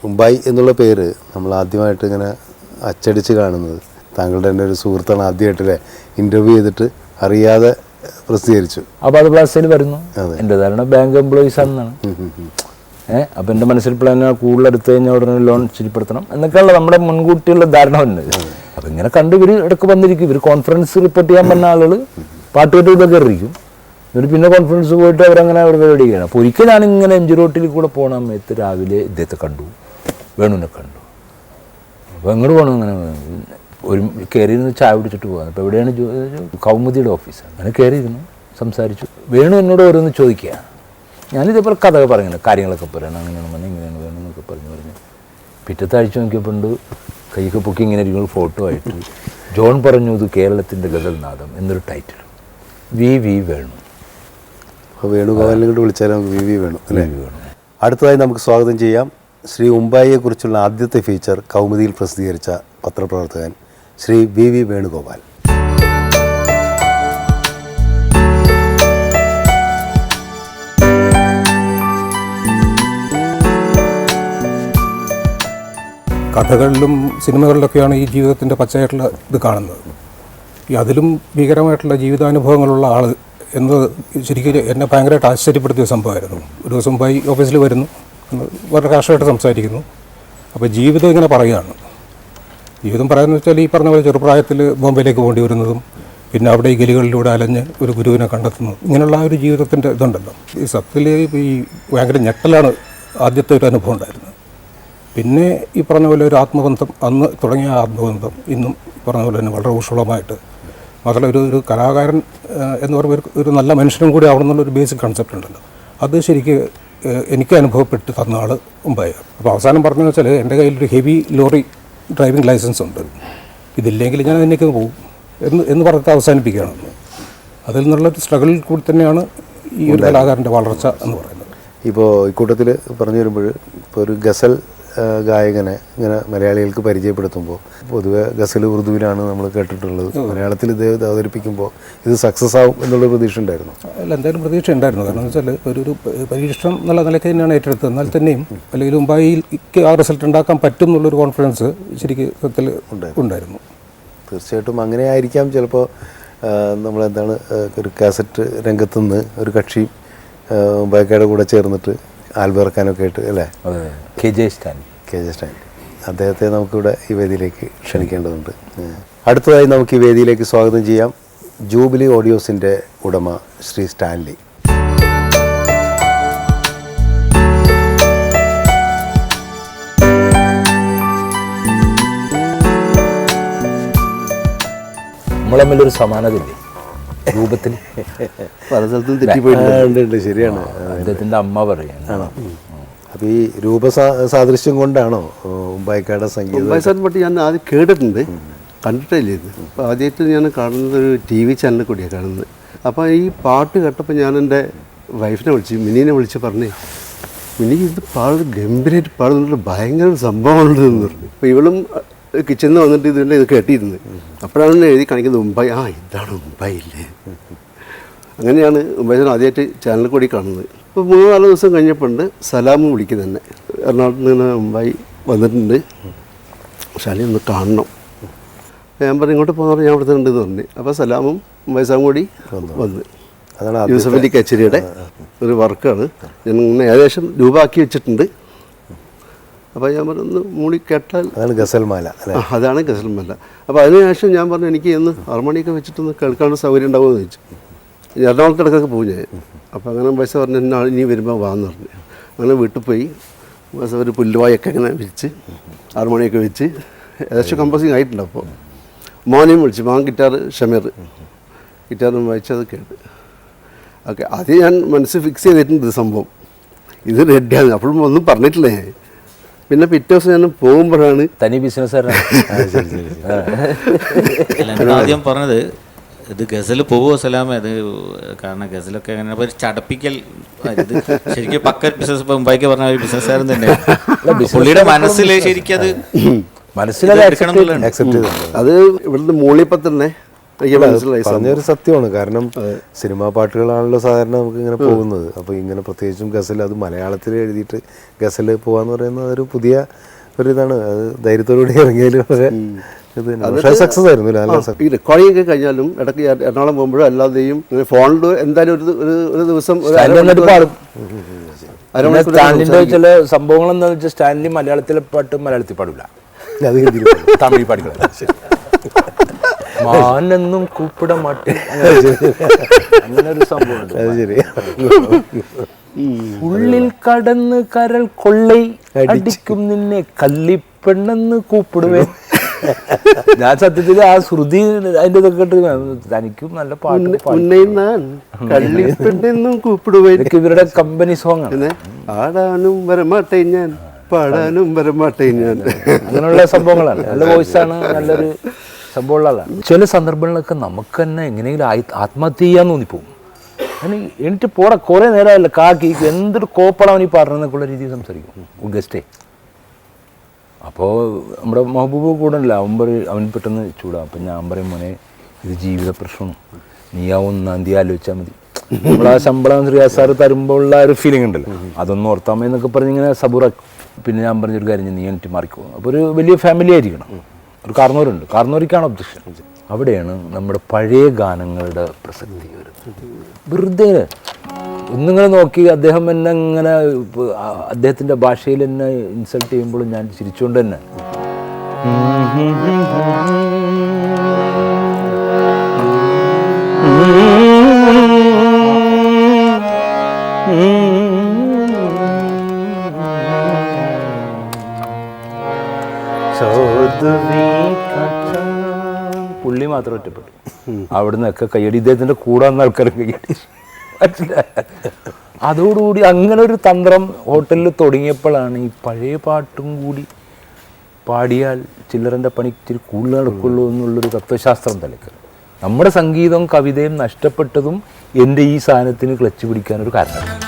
മുംബൈ എന്നുള്ള പേര് നമ്മൾ ആദ്യമായിട്ട് ഇങ്ങനെ അച്ചടിച്ച് കാണുന്നത് താങ്കളുടെ തന്നെ ഒരു സുഹൃത്താണ് ആദ്യമായിട്ടല്ലേ ഇൻ്റർവ്യൂ ചെയ്തിട്ട് അറിയാതെ പ്രസിദ്ധീകരിച്ചു. അപ്പോൾ അത് പ്ലാസ്റ്റയിൽ വരുന്നു. എൻ്റെ ധാരണ ബാങ്ക് എംപ്ലോയീസ് ആണെന്നാണ്. അപ്പം എൻ്റെ മനസ്സിൽ പ്ലാൻ കൂടുതൽ എടുത്തു കഴിഞ്ഞാൽ ഉടനെ ലോൺ ശരിപ്പെടുത്തണം എന്നൊക്കെയുള്ള നമ്മുടെ മുൻകൂട്ടിയുള്ള ധാരണ ഉണ്ട്. അപ്പം ഇങ്ങനെ കണ്ട് ഇവർ ഇടയ്ക്ക് വന്നിരിക്കും. ഇവർ കോൺഫറൻസ് റിപ്പോർട്ട് ചെയ്യാൻ പറഞ്ഞ ആളുകൾ പാട്ടുകെട്ട് ഇതൊക്കെ ഇരിക്കും. ഇവർ പിന്നെ കോൺഫറൻസ് പോയിട്ട് അവരങ്ങനെ അവർ പരിപാടി ചെയ്യണം. അപ്പോൾ ഒരിക്കൽ ഞാനിങ്ങനെ എം ജി റോട്ടിൽ കൂടെ പോകണ സമയത്ത് രാവിലെ ഇദ്ദേഹത്തെ കണ്ടു, വേണുവിനെ കണ്ടു. അപ്പോൾ എങ്ങോട്ട് പോകണം? അങ്ങനെ ഒരു കയറിയിരുന്ന് ചായ പിടിച്ചിട്ട് പോകാം. അപ്പോൾ എവിടെയാണ് കൗമുദിയുടെ ഓഫീസാണ്. അങ്ങനെ കയറിയിരുന്നു, സംസാരിച്ചു. വേണു എന്നോട് ഓരോന്ന് ചോദിക്കുക. ഞാനിതേപോലെ കഥ പറയുന്നത് കാര്യങ്ങളൊക്കെ പറയണം, അങ്ങനെയാണ് പറഞ്ഞാൽ ഇങ്ങനെയാണ് വേണം എന്നൊക്കെ പറഞ്ഞു. പിറ്റത്തെ ആഴ്ച നോക്കിയപ്പോണ്ട് കൈക്ക് പൊക്കി ഇങ്ങനെ ഇരിക്കുന്ന ഫോട്ടോ ആയിട്ട് ജോൺ പറഞ്ഞു ഇത് കേരളത്തിൻ്റെ ഗസൽ നാദം എന്നൊരു ടൈറ്റിൽ. വി വേണു. അപ്പോൾ വേണുഗോപാലിനെ കൊണ്ട് വിളിച്ചാലും വി വേണു അല്ലേ? അടുത്തതായി നമുക്ക് സ്വാഗതം ചെയ്യാം ശ്രീ ഉമ്പായിയെക്കുറിച്ചുള്ള ആദ്യത്തെ ഫീച്ചർ കൗമുദിയിൽ പ്രസിദ്ധീകരിച്ച പത്രപ്രവർത്തകൻ ശ്രീ വി വേണുഗോപാൽ. കഥകളിലും സിനിമകളിലൊക്കെയാണ് ഈ ജീവിതത്തിൻ്റെ പച്ചയായിട്ടുള്ള ഇത് കാണുന്നത്. അതിലും ഭീകരമായിട്ടുള്ള ജീവിതാനുഭവങ്ങളുള്ള ആൾ എന്നത് ശരിക്കും എന്നെ ഭയങ്കരമായിട്ട് ആശ്ചര്യപ്പെടുത്തിയ സംഭവമായിരുന്നു. ഒരു ദിവസം മുംബൈ ഓഫീസിൽ വരുന്നു, വളരെ കാഷ്വലായിട്ട് സംസാരിക്കുന്നു. അപ്പോൾ ജീവിതം ഇങ്ങനെ പറയുകയാണ്. ജീവിതം പറയാമെന്ന് വെച്ചാൽ ഈ പറഞ്ഞ പോലെ ചെറുപ്രായത്തിൽ ബോംബെയിലേക്ക് പോകേണ്ടി വരുന്നതും പിന്നെ അവിടെ ഈ ഗലികളിലൂടെ അലഞ്ഞ് ഒരു ഗുരുവിനെ കണ്ടെത്തുന്നതും ഇങ്ങനെയുള്ള ആ ഒരു ജീവിതത്തിൻ്റെ ഇതുണ്ടല്ലോ. ഈ സത്യത്തിൽ ഈ ഭയങ്കര ഞെട്ടലാണ് ആദ്യത്തെ ഒരു അനുഭവം ഉണ്ടായിരുന്നത്. പിന്നെ ഈ പറഞ്ഞ പോലെ ഒരു ആത്മബന്ധം, അന്ന് തുടങ്ങിയ ആത്മബന്ധം ഇന്നും പറഞ്ഞ പോലെ തന്നെ വളരെ ഊഷ്മളമായിട്ട്, മാത്രമല്ല ഒരു കലാകാരൻ എന്ന് പറയുമ്പോൾ ഒരു നല്ല മനുഷ്യനും കൂടി ആവണമെന്നുള്ളൊരു ബേസിക് കൺസെപ്റ്റ് ഉണ്ടല്ലോ. അത് ശരിക്ക് എനിക്ക് അനുഭവപ്പെട്ട് തന്ന ആൾ മുംബൈയാണ്. അപ്പോൾ അവസാനം പറഞ്ഞതെന്ന് വെച്ചാൽ എൻ്റെ കയ്യിലൊരു ഹെവി ലോറി ഡ്രൈവിംഗ് ലൈസൻസ് ഉണ്ട്, ഇതില്ലെങ്കിൽ ഞാൻ അതിനേക്ക് പോകും എന്ന് പറഞ്ഞിട്ട് അവസാനിപ്പിക്കുകയാണ്. അതിൽ നിന്നുള്ളൊരു സ്ട്രഗിളിൽ കൂടി തന്നെയാണ് ഈ ഒരു കലാകാരൻ്റെ വളർച്ച എന്ന് പറയുന്നത്. ഇപ്പോൾ ഇക്കൂട്ടത്തിൽ പറഞ്ഞു വരുമ്പോൾ ഇപ്പോൾ ഒരു ഗസൽ ഗായകനെ ഇങ്ങനെ മലയാളികൾക്ക് പരിചയപ്പെടുത്തുമ്പോൾ പൊതുവെ ഗസൽ ഉറുദുവിലാണ് നമ്മൾ കേട്ടിട്ടുള്ളത്. മലയാളത്തിൽ ഇദ്ദേഹത്തെ അവതരിപ്പിക്കുമ്പോൾ ഇത് സക്സസ് ആവും എന്നുള്ള പ്രതീക്ഷ ഉണ്ടായിരുന്നു. അല്ല, എന്തായാലും പ്രതീക്ഷ ഉണ്ടായിരുന്നു. കാരണം എന്ന് വെച്ചാൽ ഒരു പരീക്ഷണം എന്നുള്ള നിലയ്ക്ക് തന്നെയാണ് ഏറ്റെടുത്തത്. എന്നാൽ തന്നെയും അല്ലെങ്കിൽ മുംബൈക്ക് ആ റിസൾട്ട് ഉണ്ടാക്കാൻ പറ്റും എന്നുള്ളൊരു കോൺഫിഡൻസ് ശരിക്കും സത്യത്തിൽ ഉണ്ടായിരുന്നു. തീർച്ചയായിട്ടും അങ്ങനെ ആയിരിക്കാം. ചിലപ്പോൾ നമ്മളെന്താണ് ഒരു കാസറ്റ് രംഗത്തുനിന്ന് ഒരു കക്ഷി മുംബൈക്കാരുടെ കൂടെ ചേർന്നിട്ട് ആൽബം ഇറക്കാനൊക്കെ ആയിട്ട് അല്ലേ? കെ ജെ സ്റ്റാൻലി അദ്ദേഹത്തെ നമുക്കിവിടെ ഈ വേദിയിലേക്ക് ക്ഷണിക്കേണ്ടതുണ്ട്. അടുത്തതായി നമുക്ക് ഈ വേദിയിലേക്ക് സ്വാഗതം ചെയ്യാം ജൂബിലി ഓഡിയോസിൻ്റെ ഉടമ ശ്രീ സ്റ്റാൻലി. നമ്മൾ തമ്മിലൊരു സമാനതയില്ലേ രൂപത്തിൽ? പല സ്ഥലത്തും തെറ്റിപ്പോയിട്ടുണ്ട്. ശരിയാണ്, അദ്ദേഹത്തിൻ്റെ അമ്മ പറയാം. അപ്പോൾ ഈ സാദൃശ്യം കൊണ്ടാണോ മുംബൈക്കാരുടെ സംഗീതം? മുംബൈ പറ്റി ഞാൻ ആദ്യം കേട്ടിട്ടുണ്ട്, കണ്ടിട്ടില്ല ഇത്. അപ്പോൾ ആദ്യമായിട്ട് ഞാൻ കാണുന്നത് ഒരു TV ചാനലിൽ കൂടിയാണ് കാണുന്നത്. അപ്പോൾ ഈ പാട്ട് കേട്ടപ്പോൾ ഞാൻ എൻ്റെ വൈഫിനെ വിളിച്ച്, മിനീനെ വിളിച്ച് പറഞ്ഞേ, മിനി ഇത് ഗംഭീരമായിട്ട് പാടുന്നുണ്ട്, ഭയങ്കര സംഭവമുണ്ട് എന്ന് പറഞ്ഞു. അപ്പോൾ ഇവളും കിച്ചണിൽ നിന്ന് വന്നിട്ട് ഇതിൻ്റെ ഇത് കേട്ടിരുന്നത്. അപ്പോഴാണ് എഴുതി കാണിക്കുന്നത് മുംബൈ. ഇതാണ് മുംബൈ ഇല്ലേ. അങ്ങനെയാണ് മുംബൈ ആദ്യമായിട്ട് ചാനലിൽ കൂടി കാണുന്നത്. ഇപ്പോൾ 3-4 ദിവസം കഴിഞ്ഞപ്പോൾ ഉണ്ട് സലാമും വിളിക്കുന്നത് തന്നെ. എറണാകുളത്ത് നിന്ന് മുംബൈ വന്നിട്ടുണ്ട്, ഷാലി ഒന്ന് കാണണം. ഞാൻ പറഞ്ഞു ഇങ്ങോട്ട് പോകുന്ന ഞാൻ ഇവിടെ ഉണ്ടെന്ന് പറഞ്ഞു. അപ്പോൾ സലാമും മുംബൈ സാമും കൂടി വന്ന്. അതാണ് യൂസഫ് അലി കച്ചേരിയുടെ ഒരു വർക്കാണ്. ഞാൻ ഇങ്ങനെ ഏകദേശം രൂപമാക്കി വെച്ചിട്ടുണ്ട്. അപ്പോൾ ഞാൻ പറഞ്ഞു മൂളി കേട്ടാൽ അതാണ് ഗസൽമാല അല്ലേ? അതാണ് ഗസൽമാല. അപ്പോൾ അതിനുശേഷം ഞാൻ പറഞ്ഞു എനിക്ക് ഇന്ന് ഹാർമോണിയൊക്കെ വെച്ചിട്ടൊന്ന് കേൾക്കാനുള്ള സൗകര്യം ഉണ്ടാവുമെന്ന് ചോദിച്ചു. എറണാകുളത്ത് ഇടയ്ക്കൊക്കെ പോകും ഞാൻ. അപ്പോൾ അങ്ങനെ പൈസ പറഞ്ഞു എന്നാൾ ഇനി വരുമ്പോൾ വാന്ന് പറഞ്ഞു. അങ്ങനെ വീട്ടിൽ പോയി പൈസ ഒരു പുല്ലുവായൊക്കെ ഇങ്ങനെ വിരിച്ച് ഹാർമോണിയൊക്കെ വെച്ച് ഏകദേശം കമ്പോസിങ് ആയിട്ടുണ്ട്. അപ്പോൾ മോനെയും വിളിച്ചു, മോൻ ഷമീർ ഗിറ്റാറും വായിച്ചത് കേട്ട്. ഓക്കെ, അത് ഞാൻ മനസ്സിൽ ഫിക്സ് ചെയ്തിട്ടുണ്ട് സംഭവം, ഇത് റെഡിയാണ്. അപ്പോഴും ഒന്നും പറഞ്ഞിട്ടില്ല ഞാൻ. പിന്നെ പിറ്റേ ദിവസം ഞാൻ പോകുമ്പോഴാണ് തനി ബിസിനസ് ആദ്യം പറഞ്ഞത് ഇത് ഗസൽ പോവോ സലാമേ, അത് കാരണം ഗസലൊക്കെ അങ്ങനെ ഒരു ചടപ്പിക്കൽ. ശരിക്കും പക്ക ബിസിനസ് മുംബൈക്ക് പറഞ്ഞ ഒരു ബിസിനസ്സുകാരൻ തന്നെ. പുള്ളിയുടെ മനസ്സിൽ ശരിക്കും അത് അത് ഇവിടുന്ന് മൂളിപ്പം തന്നെ എനിക്ക് മനസ്സിലായി. പറഞ്ഞൊരു സത്യമാണ്. കാരണം സിനിമാ പാട്ടുകളാണല്ലോ സാധാരണ നമുക്ക് ഇങ്ങനെ പോകുന്നത്. അപ്പോൾ ഇങ്ങനെ പ്രത്യേകിച്ചും ഗസൽ, അത് മലയാളത്തിൽ എഴുതിയിട്ട് ഗസൽ പോവാന്ന് പറയുന്നത് ഒരു പുതിയ ഒരു ഇതാണ്. അത് ധൈര്യത്തോടുകൂടി ഇറങ്ങിയാലും പക്ഷേ ഇത് പക്ഷേ സക്സസ് ആയിരുന്നു. നല്ല ഈ റെക്കോർഡിംഗ് ഒക്കെ കഴിഞ്ഞാലും ഇടയ്ക്ക് എറണാകുളം പോകുമ്പോഴും അല്ലാതെയും ഫോണിൽ എന്തായാലും ഒരു ദിവസം ഒരു പാടും. അരമണിക്കൂർ സ്റ്റാൻലിന്റെ ചില സംഭവങ്ങൾ എന്താ വെച്ചാൽ സ്റ്റാൻലി മലയാളത്തിലെ പാട്ട് മലയാളത്തിൽ പാടില്ല, അത് ഹിന്ദിയിൽ തമിഴ് പാടില്ല. മാനെന്നും കൂപ്പിട മാട്ടി അങ്ങനെ ഒരു സംഭവമുണ്ട്. അത് ശരി. ഉള്ളിൽ കടന്ന് കരൾ കൊള്ളൈ അടിക്കും നിന്നെ കല്ലിപ്പെണ്ണെന്ന് കൂപ്പിടുവേ. ഞാൻ സത്യത്തിൽ ആ ശ്രുതി അതിന്റെ ഇതൊക്കെ കേട്ട് തനിക്കും നല്ല പാട്ട് കള്ളിപ്പെണ്ണെന്നും കൂപ്പിടുവേ. ഇവരുടെ കമ്പനി സോങ് ആണ്. ആടാനും വരമാട്ടെ ഞാൻ, പാടാനും വരമാട്ടെ ഞാൻ. അങ്ങനെയുള്ള സംഭവങ്ങളാണ്. നല്ല വോയിസാണ്, നല്ലൊരു സംഭവമുള്ള ആളാണ്. ചില സന്ദർഭങ്ങളിലൊക്കെ നമുക്ക് തന്നെ എങ്ങനെയെങ്കിലും ആത്മഹത്യ ചെയ്യാൻ തോന്നിപ്പോവും. അതിന് എനിക്ക് പോടാ കുറേ നേരമല്ല കാക്കി എന്തൊരു കോപ്പടാവൻ ഈ പറഞ്ഞെന്നൊക്കെയുള്ള രീതിയിൽ സംസാരിക്കും ഗസ്റ്റേ. അപ്പോൾ നമ്മുടെ മഹബൂബ് കൂടെ ഉണ്ടല്ലോ, അവൻ പെട്ടെന്ന് ചൂടാവും. അപ്പം ഞാൻ പറയും, മോനെ ഇത് ജീവിത പ്രശ്നമാണ്, നീ ആ 1-ാം തീയതി ആലോചിച്ചാൽ മതി. നമ്മൾ ആ ശമ്പളം റിയാസാറ് തരുമ്പോൾ ഉള്ള ഒരു ഫീലിംഗ് ഉണ്ടല്ലോ, അതൊന്നും ഓർത്താമ എന്നൊക്കെ പറഞ്ഞിങ്ങനെ സബൂറാക്കും. പിന്നെ ഞാൻ പറഞ്ഞൊരു കാര്യം, നീ എനിക്ക് മാറിക്കോ. അപ്പോൾ ഒരു വലിയ ഫാമിലി ആയിരിക്കണം. ഒരു കാർന്നൂരുണ്ട്, കാർന്നൂരിക്കാണ് ഒബ്ജക്ഷൻ. അവിടെയാണ് നമ്മുടെ പഴയ ഗാനങ്ങളുടെ പ്രസക്തി വരുന്നത്. വെറുതെ ഒന്നിങ്ങനെ നോക്കി അദ്ദേഹം എന്നെ ഇങ്ങനെ അദ്ദേഹത്തിൻ്റെ ഭാഷയിൽ എന്നെ ഇൻസൾട്ട് ചെയ്യുമ്പോഴും ഞാൻ ചിരിച്ചുകൊണ്ട് തന്നെ പുള്ളി മാത്രം ഒറ്റപ്പെട്ടു. അവിടെ നിന്നൊക്കെ കയ്യടി, ഇദ്ദേഹത്തിൻ്റെ കൂടെ വന്ന ആൾക്കാരും കയ്യടി. അതോടുകൂടി അങ്ങനെ ഒരു തന്ത്രം ഹോട്ടലിൽ തുടങ്ങിയപ്പോഴാണ് ഈ പഴയ പാട്ടും കൂടി പാടിയാൽ ചില്ലറൻ്റെ പണി ഇച്ചിരി കൂടുതൽ നടക്കുള്ളൂ എന്നുള്ളൊരു തത്വശാസ്ത്രം തലക്ക്. നമ്മുടെ സംഗീതവും കവിതയും നഷ്ടപ്പെട്ടതും എൻ്റെ ഈ സാധനത്തിന് ക്ലച്ച് പിടിക്കാനൊരു കാരണമാണ്.